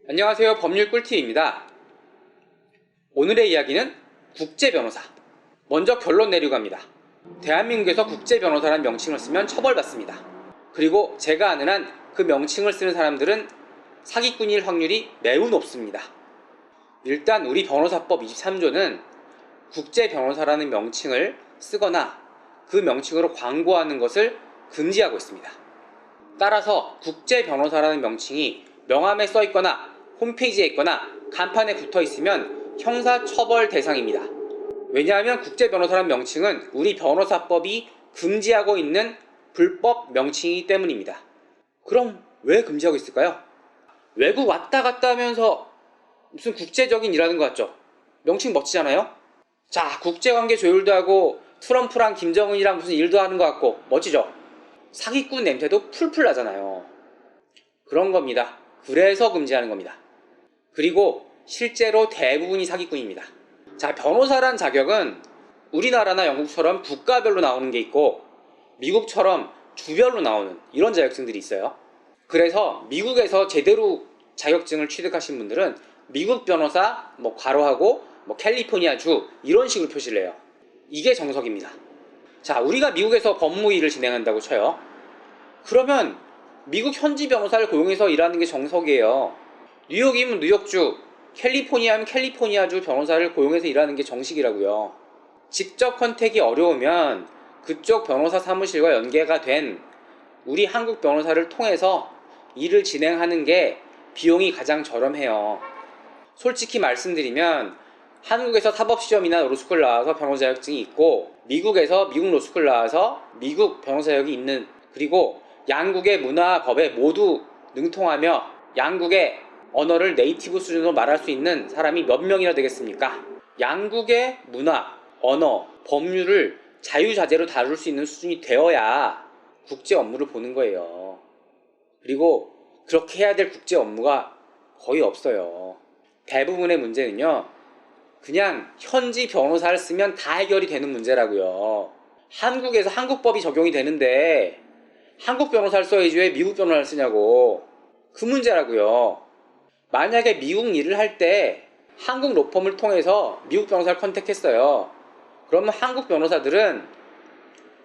안녕하세요. 법률 꿀팁입니다. 오늘의 이야기는 국제변호사. 먼저 결론 내리고 합니다. 대한민국에서 국제변호사라는 명칭을 쓰면 처벌받습니다. 그리고 제가 아는 한 그 명칭을 쓰는 사람들은 사기꾼일 확률이 매우 높습니다. 일단 우리 변호사법 23조는 국제변호사라는 명칭을 쓰거나 그 명칭으로 광고하는 것을 금지하고 있습니다. 따라서 국제변호사라는 명칭이 명함에 써있거나 홈페이지에 있거나 간판에 붙어있으면 형사처벌 대상입니다. 왜냐하면 국제변호사라는 명칭은 우리 변호사법이 금지하고 있는 불법 명칭이기 때문입니다. 그럼 왜 금지하고 있을까요? 외국 왔다 갔다 하면서 무슨 국제적인 일하는 것 같죠? 명칭 멋지잖아요? 자, 국제관계 조율도 하고 트럼프랑 김정은이랑 무슨 일도 하는 것 같고 멋지죠? 사기꾼 냄새도 풀풀 나잖아요. 그런 겁니다. 그래서 금지하는 겁니다. 그리고 실제로 대부분이 사기꾼입니다. 자, 변호사란 자격은 우리나라나 영국처럼 국가별로 나오는 게 있고 미국처럼 주별로 나오는 이런 자격증들이 있어요. 그래서 미국에서 제대로 자격증을 취득하신 분들은 미국 변호사 괄호하고 캘리포니아주 이런 식으로 표시를 해요. 이게 정석입니다. 자, 우리가 미국에서 법무일을 진행한다고 쳐요. 그러면 미국 현지 변호사를 고용해서 일하는 게 정석이에요. 뉴욕이면 뉴욕주, 캘리포니아면 캘리포니아주 변호사를 고용해서 일하는 게 정식이라고요. 직접 컨택이 어려우면 그쪽 변호사 사무실과 연계가 된 우리 한국 변호사를 통해서 일을 진행하는 게 비용이 가장 저렴해요. 솔직히 말씀드리면 한국에서 사법시험이나 로스쿨 나와서 변호사 자격증이 있고 미국에서 미국 로스쿨 나와서 미국 변호사 자격이 있는, 그리고 양국의 문화, 법에 모두 능통하며 양국의 언어를 네이티브 수준으로 말할 수 있는 사람이 몇 명이나 되겠습니까? 양국의 문화, 언어, 법률을 자유자재로 다룰 수 있는 수준이 되어야 국제 업무를 보는 거예요. 그리고 그렇게 해야 될 국제 업무가 거의 없어요. 대부분의 문제는요, 그냥 현지 변호사를 쓰면 다 해결이 되는 문제라고요. 한국에서 한국법이 적용이 되는데 한국 변호사를 써야지 왜 미국 변호사를 쓰냐고. 그 문제라고요. 만약에 미국 일을 할 때 한국 로펌을 통해서 미국 변호사를 컨택했어요. 그러면 한국 변호사들은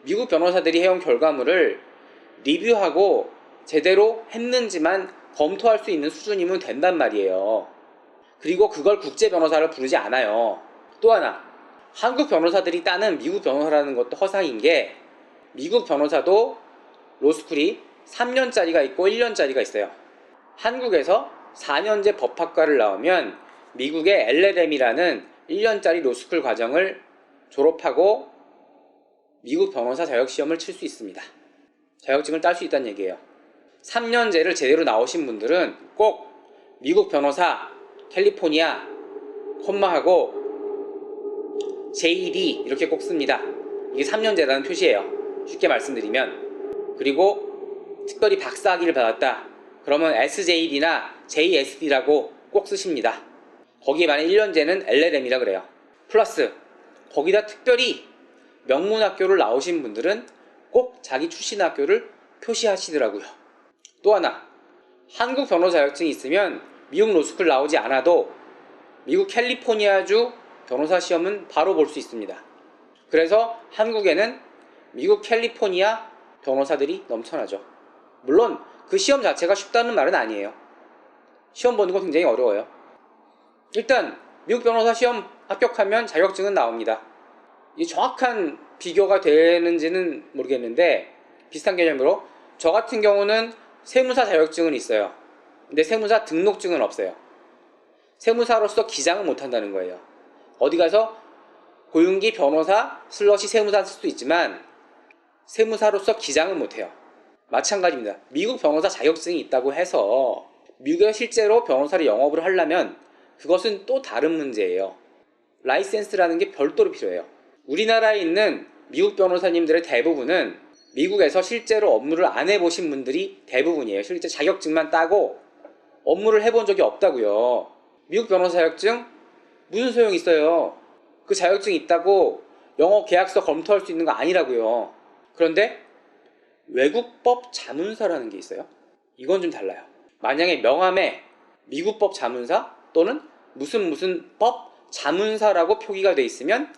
미국 변호사들이 해온 결과물을 리뷰하고 제대로 했는지만 검토할 수 있는 수준이면 된단 말이에요. 그리고 그걸 국제 변호사를 부르지 않아요. 또 하나, 한국 변호사들이 따는 미국 변호사라는 것도 허상인 게, 미국 변호사도 로스쿨이 3년짜리가 있고 1년짜리가 있어요. 한국에서 4년제 법학과를 나오면 미국의 LLM이라는 1년짜리 로스쿨 과정을 졸업하고 미국 변호사 자격시험을 칠 수 있습니다. 자격증을 딸 수 있다는 얘기예요. 3년제를 제대로 나오신 분들은 꼭 미국 변호사 캘리포니아 콤마하고 JD 이렇게 꼭 씁니다. 이게 3년제라는 표시예요. 쉽게 말씀드리면. 그리고 특별히 박사학위를 받았다 그러면 SJD나 JSD라고 꼭 쓰십니다. 거기에 만약 1년제는 LLM이라 그래요. 플러스 거기다 특별히 명문학교를 나오신 분들은 꼭 자기 출신 학교를 표시하시더라고요. 또 하나, 한국 변호사 자격증이 있으면 미국 로스쿨 나오지 않아도 미국 캘리포니아주 변호사 시험은 바로 볼 수 있습니다. 그래서 한국에는 미국 캘리포니아 변호사들이 넘쳐나죠. 물론 그 시험 자체가 쉽다는 말은 아니에요. 시험 보는 거 굉장히 어려워요. 일단 미국 변호사 시험 합격하면 자격증은 나옵니다. 이 정확한 비교가 되는지는 모르겠는데 비슷한 개념으로 저 같은 경우는 세무사 자격증은 있어요. 근데 세무사 등록증은 없어요. 세무사로서 기장은 못한다는 거예요. 어디 가서 고윤기 변호사 슬러시 세무사 쓸 수도 있지만 세무사로서 기장은 못해요. 마찬가지입니다. 미국 변호사 자격증이 있다고 해서 미국에 실제로 변호사를 영업을 하려면 그것은 또 다른 문제예요. 라이센스라는 게 별도로 필요해요. 우리나라에 있는 미국 변호사님들의 대부분은 미국에서 실제로 업무를 안 해보신 분들이 대부분이에요. 실제 자격증만 따고 업무를 해본 적이 없다고요. 미국 변호사 자격증 무슨 소용이 있어요. 그 자격증이 있다고 영어 계약서 검토할 수 있는 거 아니라고요. 그런데 외국법 자문사라는 게 있어요. 이건 좀 달라요. 만약에 명함에 미국법 자문사 또는 무슨 법 자문사라고 표기가 돼 있으면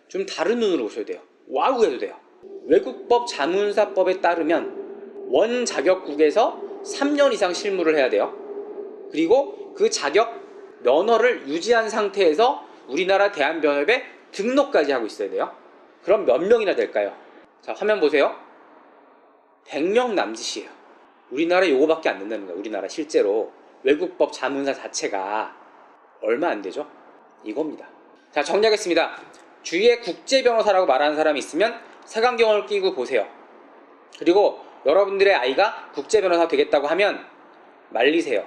좀 다른 눈으로 보셔야 돼요. 와우 해도 돼요. 외국법 자문사법에 따르면 원 자격국에서 3년 이상 실무를 해야 돼요. 그리고 그 자격 면허를 유지한 상태에서 우리나라 대한변협에 등록까지 하고 있어야 돼요. 그럼 몇 명이나 될까요? 자, 화면 보세요. 100명 남짓이에요. 우리나라에 요거밖에 안 된다는 거예요. 우리나라 실제로 외국법 자문사 자체가 얼마 안 되죠? 이겁니다. 자, 정리하겠습니다. 주위에 국제 변호사라고 말하는 사람이 있으면 색안경을 끼고 보세요. 그리고 여러분들의 아이가 국제 변호사 되겠다고 하면 말리세요.